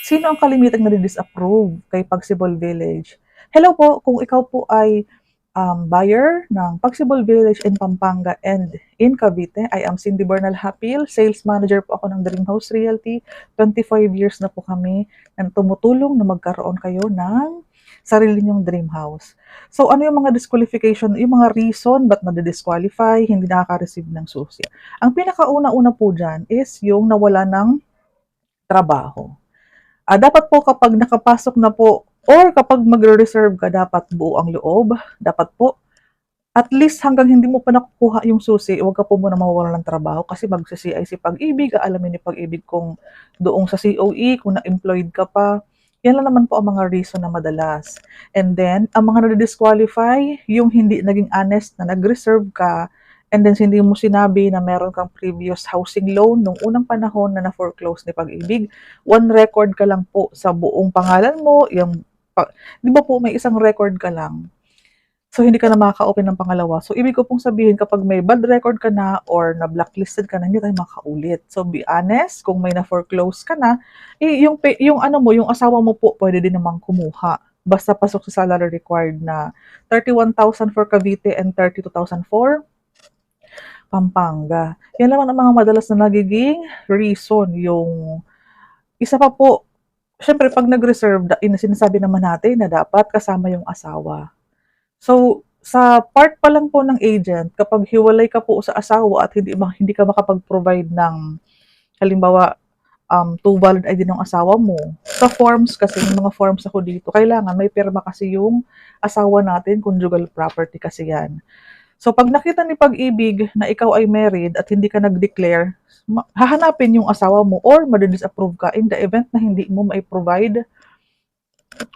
Sino ang kalimitang nadi-disapprove kay Pagsibol Village? Hello po, kung ikaw po ay buyer ng Pagsibol Village in Pampanga and in Cavite, I am Cindy Bernal Hapil, sales manager po ako ng Dream House Realty. 25 years na po kami na tumutulong na magkaroon kayo ng sarili niyong dream house. So ano yung mga disqualification, yung mga reason ba't nadi-disqualify, hindi nakaka-receive ng susi? Ang pinakauna-una po dyan is yung nawala ng trabaho. Dapat po kapag nakapasok na po or kapag magre-reserve ka, dapat buo ang loob. Dapat po, at least hanggang hindi mo pa nakukuha yung susi, huwag ka po muna mawawalan ng trabaho kasi magsi-CIC Pag-ibig, aalamin ni Pag-ibig kung doong sa COE, kung na-employed ka pa. Yan lang naman po ang mga reason na madalas. And then, ang mga nadi-disqualify, yung hindi naging honest na nag-reserve ka, and then hindi mo sinabi na meron kang previous housing loan nung unang panahon na na-foreclose ni Pag-ibig. One record ka lang po sa buong pangalan mo, yung, di ba po may isang record ka lang? So, hindi ka na makaka-open ng pangalawa. So, ibig ko pong sabihin, kapag may bad record ka na or na-blacklisted ka na, hindi tayo makaulit. So, be honest, kung may na-foreclose ka na, yung ano mo, yung asawa mo po, pwede din namang kumuha. Basta pasok sa salary required na 31,000 for Cavite and 32,000 for Pampanga. Yan naman ang mga madalas na nagiging reason. Yung isa pa po, syempre pag nag-reserve, sinasabi naman natin na dapat kasama yung asawa. So, sa part pa lang po ng agent, kapag hiwalay ka po sa asawa at hindi ka makapag-provide ng, halimbawa, two valid ID ng asawa mo, sa forms kasi, yung mga forms ako dito, kailangan may pirma kasi yung asawa natin, conjugal property kasi yan. So, pag nakita ni Pag-ibig na ikaw ay married at hindi ka nag-declare, hahanapin yung asawa mo or madi-disapprove ka in the event na hindi mo mai-provide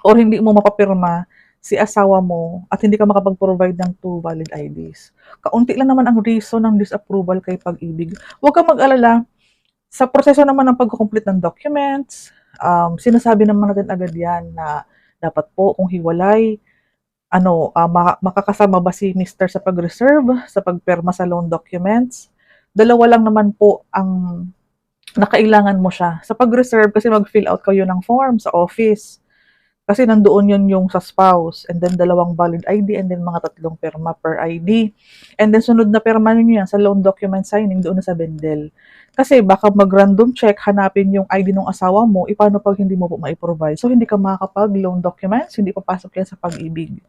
or hindi mo mapapirma si asawa mo at hindi ka makapag-provide ng two valid IDs. Kaunti lang naman ang reason ng disapproval kay Pag-ibig. Huwag kang mag-alala. Sa proseso naman ng pag-complete ng documents, sinasabi naman natin agad yan na dapat po kung hiwalay, makakasama ba si Mr. sa pag-reserve, sa pagperma sa loan documents. Dalawa lang naman po ang nakailangan mo siya. Sa pag-reserve, kasi mag-fill out kayo ng form sa office. Kasi nandoon yun yung sa spouse, and then dalawang valid ID, and then mga tatlong perma per ID. And then sunod na perma nyo yan sa loan document signing doon na sa bundle. Kasi baka mag-random check, hanapin yung ID ng asawa mo, paano pag hindi mo po mai-provide? So hindi ka makakapag-loan documents, hindi papasok yan sa Pag-ibig.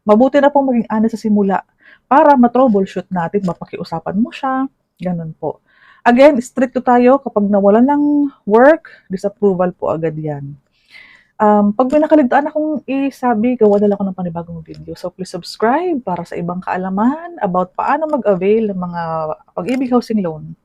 Mabuti na pong maging honest sa simula para ma-troubleshoot natin, mapakiusapan mo siya, ganun po. Again, stricto tayo kapag nawalan ng work, disapproval po agad yan. Pag may nakaligtaan akong isabi, gawa na lang ako ng panibagong video. So, please subscribe para sa ibang kaalaman about paano mag-avail ng mga Pag-ibig Housing Loan.